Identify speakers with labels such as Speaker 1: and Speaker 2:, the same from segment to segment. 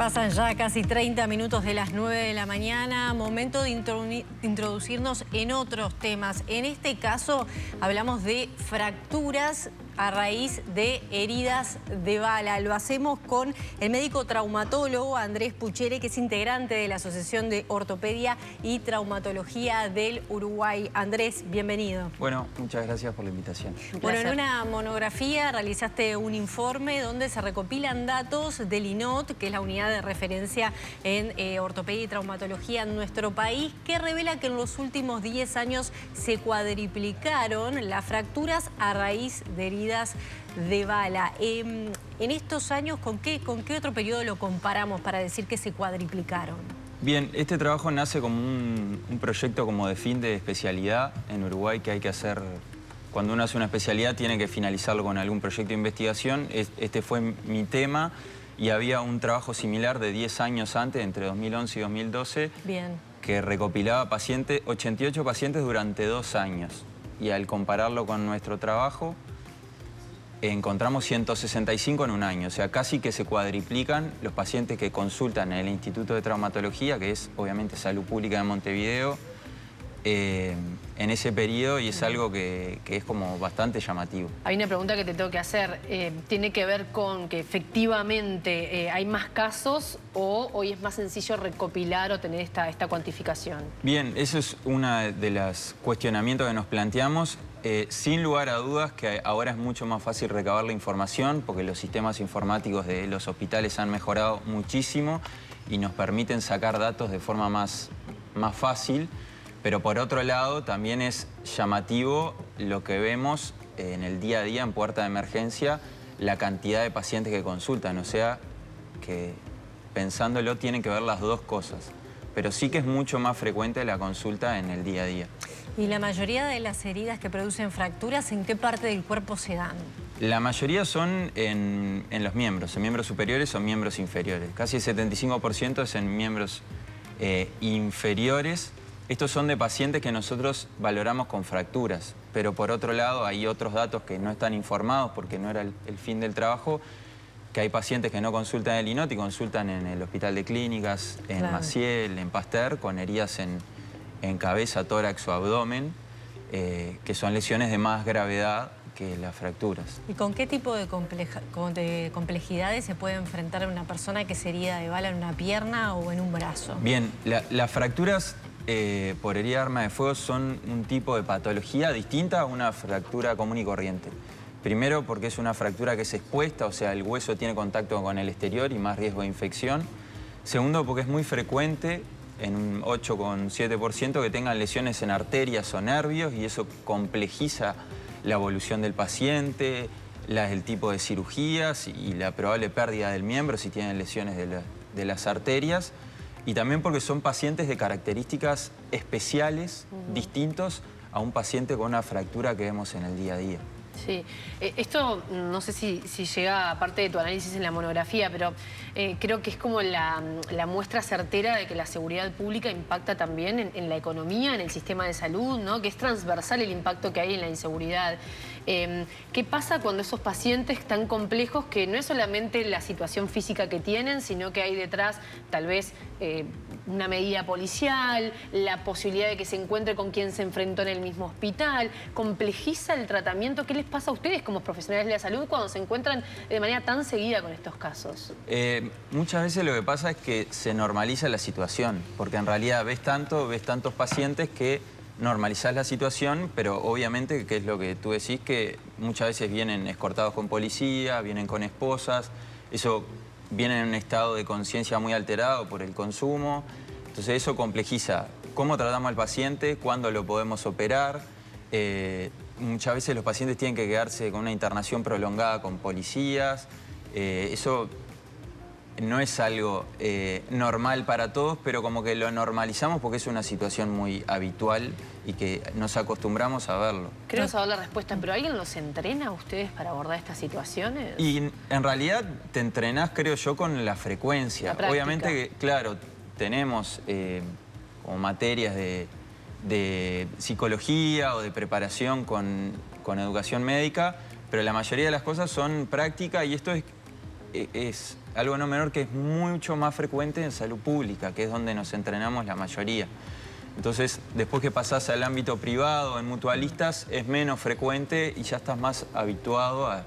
Speaker 1: Pasan ya casi 30 minutos de las 9 de la mañana, momento de introducirnos en otros temas. En este caso hablamos de fracturas a raíz de heridas de bala. Lo hacemos con el médico traumatólogo Andrés Puchere, que es integrante de la Asociación de Ortopedia y Traumatología del Uruguay. Andrés, bienvenido.
Speaker 2: Bueno, muchas gracias por la invitación.
Speaker 1: Bueno, en una monografía realizaste un informe donde se recopilan datos del INOT, que es la unidad de referencia en ortopedia y traumatología en nuestro país, que revela que en los últimos 10 años se cuadriplicaron las fracturas a raíz de heridas de bala. En estos años, ¿con qué otro periodo lo comparamos para decir que se cuadriplicaron?
Speaker 2: Bien, este trabajo nace como un proyecto como de fin de especialidad en Uruguay que hay que hacer. Cuando uno hace una especialidad tiene que finalizarlo con algún proyecto de investigación. Este fue mi tema y había un trabajo similar de 10 años antes, entre 2011 y 2012,
Speaker 1: Bien,
Speaker 2: que recopilaba 88 pacientes durante 2 años. Y al compararlo con nuestro trabajo, encontramos 165 en un año, o sea, casi que se cuadriplican los pacientes que consultan en el Instituto de Traumatología, que es obviamente Salud Pública de Montevideo, en ese periodo, y es algo que es como bastante llamativo.
Speaker 3: Hay una pregunta que te tengo que hacer, ¿tiene que ver con que efectivamente hay más casos o hoy es más sencillo recopilar o tener esta cuantificación?
Speaker 2: Bien, eso es uno de los cuestionamientos que nos planteamos. Sin lugar a dudas que ahora es mucho más fácil recabar la información porque los sistemas informáticos de los hospitales han mejorado muchísimo y nos permiten sacar datos de forma más fácil. Pero por otro lado también es llamativo lo que vemos en el día a día en puerta de emergencia, la cantidad de pacientes que consultan. O sea que pensándolo tienen que ver las dos cosas. Pero sí que es mucho más frecuente la consulta en el día a día.
Speaker 1: ¿Y la mayoría de las heridas que producen fracturas, en qué parte del cuerpo se dan?
Speaker 2: La mayoría son en los miembros superiores o miembros inferiores. Casi el 75% es en miembros inferiores. Estos son de pacientes que nosotros valoramos con fracturas, pero por otro lado hay otros datos que no están informados porque no era el fin del trabajo, que hay pacientes que no consultan en el INOT y consultan en el Hospital de Clínicas, en
Speaker 1: Claro.
Speaker 2: Maciel, en Pasteur, con heridas en cabeza, tórax o abdomen, que son lesiones de más gravedad que las fracturas.
Speaker 1: ¿Y con qué tipo de complejidades se puede enfrentar una persona que se herida de bala en una pierna o en un brazo?
Speaker 2: Bien, las fracturas por herida de arma de fuego son un tipo de patología distinta a una fractura común y corriente. Primero porque es una fractura que es expuesta, o sea, el hueso tiene contacto con el exterior y más riesgo de infección. Segundo porque es muy frecuente, en un 8,7%, que tengan lesiones en arterias o nervios y eso complejiza la evolución del paciente, el tipo de cirugías y la probable pérdida del miembro si tienen lesiones de las arterias. Y también porque son pacientes de características especiales, distintos a un paciente con una fractura que vemos en el día a día.
Speaker 3: Sí, esto no sé si llega a parte de tu análisis en la monografía, pero creo que es como la muestra certera de que la seguridad pública impacta también en la economía, en el sistema de salud, ¿no? Que es transversal el impacto que hay en la inseguridad. ¿Qué pasa cuando esos pacientes tan complejos, que no es solamente la situación física que tienen, sino que hay detrás tal vez una medida policial, la posibilidad de que se encuentre con quien se enfrentó en el mismo hospital, complejiza el tratamiento? ¿Qué les pasa a ustedes como profesionales de la salud cuando se encuentran de manera tan seguida con estos casos?
Speaker 2: Muchas veces lo que pasa es que se normaliza la situación, porque en realidad ves tantos pacientes que normalizás la situación, pero obviamente, que es lo que tú decís, que muchas veces vienen escortados con policía, vienen con esposas, eso vienen en un estado de conciencia muy alterado por el consumo, entonces eso complejiza cómo tratamos al paciente, cuándo lo podemos operar. Muchas veces los pacientes tienen que quedarse con una internación prolongada con policías. Eso no es algo normal para todos, pero como que lo normalizamos porque es una situación muy habitual y que nos acostumbramos a verlo.
Speaker 3: Creo saber la respuesta, pero ¿alguien los entrena a ustedes para abordar estas situaciones?
Speaker 2: Y en realidad te entrenás, creo yo, con la frecuencia. Obviamente que, claro, tenemos como materias de psicología o de preparación con educación médica, pero la mayoría de las cosas son práctica y esto es es algo no menor que es mucho más frecuente en salud pública, que es donde nos entrenamos la mayoría. Entonces, después que pasás al ámbito privado, en mutualistas, es menos frecuente y ya estás más habituado a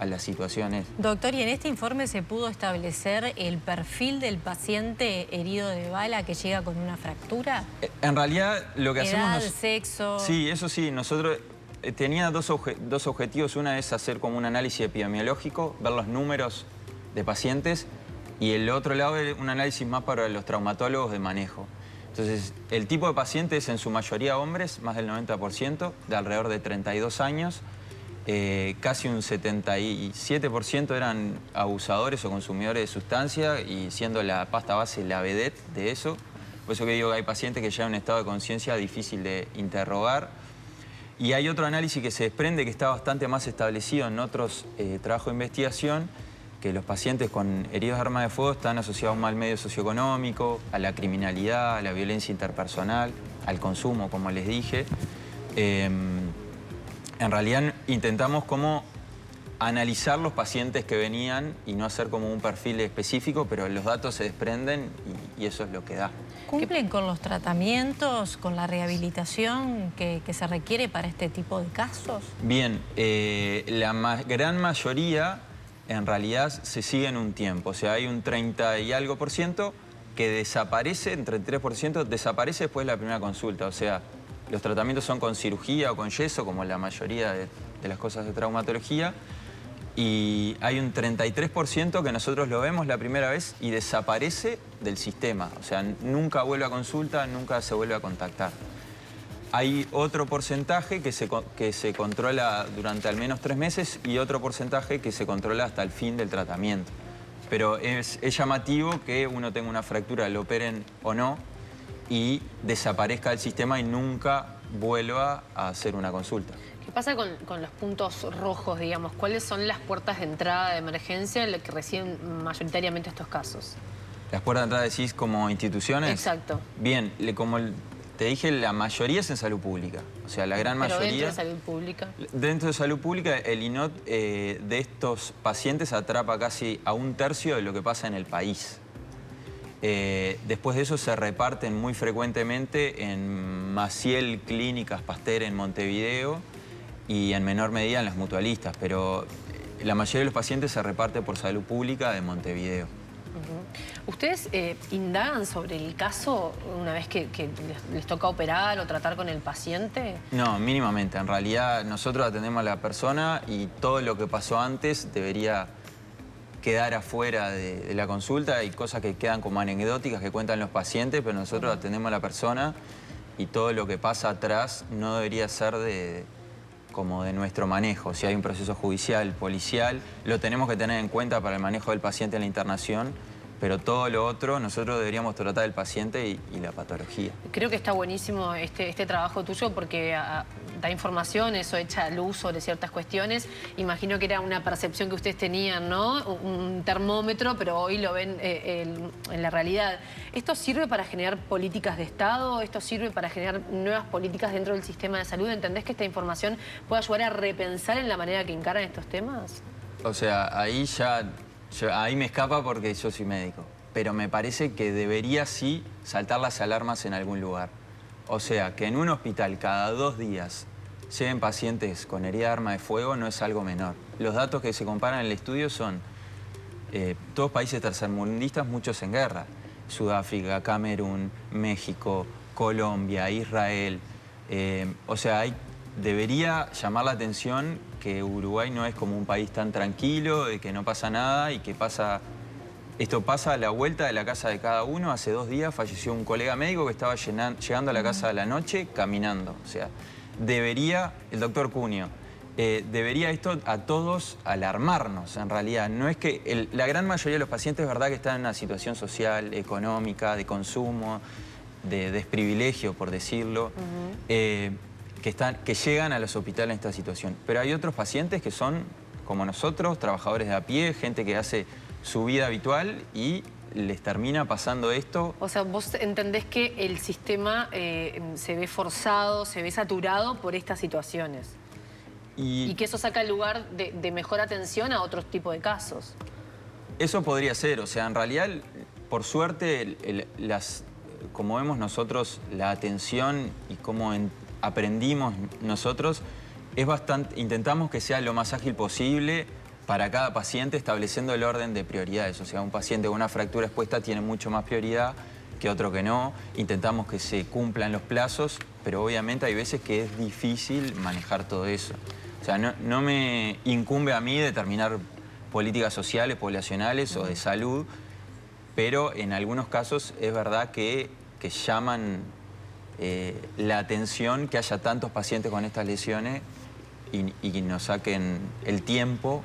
Speaker 2: las situaciones.
Speaker 1: Doctor, ¿y en este informe se pudo establecer el perfil del paciente herido de bala que llega con una fractura?
Speaker 2: En realidad, lo que hacemos...
Speaker 1: ¿Edad, sexo?
Speaker 2: Sí, eso sí. Nosotros tenía dos objetivos. Una es hacer como un análisis epidemiológico, ver los números de pacientes, y el otro lado es un análisis más para los traumatólogos de manejo. Entonces, el tipo de pacientes en su mayoría hombres, más del 90%, de alrededor de 32 años. Casi un 77% eran abusadores o consumidores de sustancia, y siendo la pasta base la vedette de eso. Por eso que digo que hay pacientes que llegan a un estado de conciencia difícil de interrogar. Y hay otro análisis que se desprende que está bastante más establecido en otros trabajos de investigación, que los pacientes con heridos de arma de fuego están asociados más al medio socioeconómico, a la criminalidad, a la violencia interpersonal, al consumo, como les dije. En realidad intentamos como analizar los pacientes que venían y no hacer como un perfil específico, pero los datos se desprenden y eso es lo que da.
Speaker 1: ¿Cumplen con los tratamientos, con la rehabilitación que se requiere para este tipo de casos?
Speaker 2: Bien, la gran mayoría en realidad se sigue en un tiempo. O sea, hay un 30 y algo % que desaparece, un 33% desaparece después de la primera consulta. O sea, los tratamientos son con cirugía o con yeso, como la mayoría de las cosas de traumatología. Y hay un 33% que nosotros lo vemos la primera vez y desaparece del sistema. O sea, nunca vuelve a consulta, nunca se vuelve a contactar. Hay otro porcentaje que se controla durante al menos 3 meses y otro porcentaje que se controla hasta el fin del tratamiento. Pero es llamativo que uno tenga una fractura, lo operen o no, y desaparezca del sistema y nunca vuelva a hacer una consulta.
Speaker 3: ¿Qué pasa con los puntos rojos, digamos? ¿Cuáles son las puertas de entrada de emergencia en las que reciben mayoritariamente estos casos?
Speaker 2: ¿Las puertas de entrada decís como instituciones?
Speaker 3: Exacto.
Speaker 2: Bien, como te dije, la mayoría es en salud pública. O sea, la gran mayoría...
Speaker 3: ¿Pero dentro de salud pública?
Speaker 2: Dentro de salud pública, el INOT de estos pacientes atrapa casi a 1/3 de lo que pasa en el país. Después de eso se reparten muy frecuentemente en Maciel, Clínicas, Pasteur en Montevideo y en menor medida en las mutualistas, pero la mayoría de los pacientes se reparte por salud pública de Montevideo.
Speaker 3: ¿Ustedes indagan sobre el caso una vez que les toca operar o tratar con el paciente?
Speaker 2: No, mínimamente. En realidad nosotros atendemos a la persona y todo lo que pasó antes debería quedar afuera de la consulta. Hay cosas que quedan como anecdóticas que cuentan los pacientes, pero nosotros atendemos a la persona y todo lo que pasa atrás no debería ser como de nuestro manejo. Si hay un proceso judicial, policial, lo tenemos que tener en cuenta para el manejo del paciente en la internación, pero todo lo otro nosotros deberíamos tratar del paciente y la patología.
Speaker 3: Creo que está buenísimo este trabajo tuyo porque da información, eso echa luz sobre ciertas cuestiones. Imagino que era una percepción que ustedes tenían, ¿no? Un termómetro, pero hoy lo ven en la realidad. ¿Esto sirve para generar políticas de Estado? ¿Esto sirve para generar nuevas políticas dentro del sistema de salud? ¿Entendés que esta información puede ayudar a repensar en la manera que encaran estos temas?
Speaker 2: O sea, ahí me escapa porque yo soy médico, pero me parece que debería sí saltar las alarmas en algún lugar. O sea, que en un hospital cada 2 días lleguen pacientes con herida de arma de fuego no es algo menor. Los datos que se comparan en el estudio son todos países tercermundistas, muchos en guerra. Sudáfrica, Camerún, México, Colombia, Israel. O sea, debería llamar la atención que Uruguay no es como un país tan tranquilo, de que no pasa nada y que esto pasa a la vuelta de la casa de cada uno. Hace 2 días falleció un colega médico que estaba llegando a la casa de la noche caminando. O sea, debería, el doctor Cunio, debería esto a todos alarmarnos en realidad. No es que la gran mayoría de los pacientes es verdad que están en una situación social, económica, de consumo, de desprivilegio, por decirlo. Que llegan a los hospitales en esta situación. Pero hay otros pacientes que son, como nosotros, trabajadores de a pie, gente que hace su vida habitual y les termina pasando esto. O
Speaker 3: sea, vos entendés que el sistema se ve forzado, se ve saturado por estas situaciones. Y que eso saca el lugar de mejor atención a otros tipos de casos.
Speaker 2: Eso podría ser, o sea, en realidad, por suerte, como vemos nosotros, la atención y cómo aprendimos nosotros, intentamos que sea lo más ágil posible para cada paciente, estableciendo el orden de prioridades. O sea, un paciente con una fractura expuesta tiene mucho más prioridad que otro que no. Intentamos que se cumplan los plazos, pero obviamente hay veces que es difícil manejar todo eso. O sea, no me incumbe a mí determinar políticas sociales, poblacionales o de salud, pero en algunos casos es verdad que llaman la atención que haya tantos pacientes con estas lesiones y nos saquen el tiempo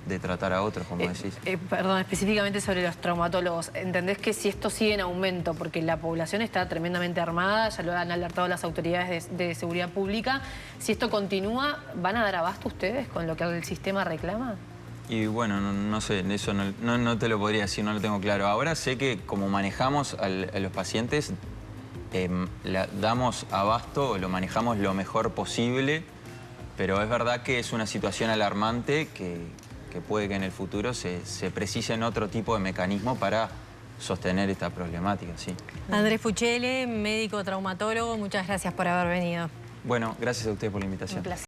Speaker 2: de tratar a otros, como decís.
Speaker 3: Perdón, específicamente sobre los traumatólogos. ¿Entendés que si esto sigue en aumento, porque la población está tremendamente armada, ya lo han alertado las autoridades de seguridad pública, si esto continúa, ¿van a dar abasto ustedes con lo que el sistema reclama?
Speaker 2: Y bueno, no sé, eso no te lo podría decir, no lo tengo claro. Ahora sé que como manejamos a los pacientes, damos abasto, lo manejamos lo mejor posible, pero es verdad que es una situación alarmante que puede que en el futuro se precisen otro tipo de mecanismo para sostener esta problemática, sí.
Speaker 1: Andrés Fucele, médico traumatólogo, muchas gracias por haber venido.
Speaker 2: Bueno, gracias a ustedes por la invitación.
Speaker 3: Un placer.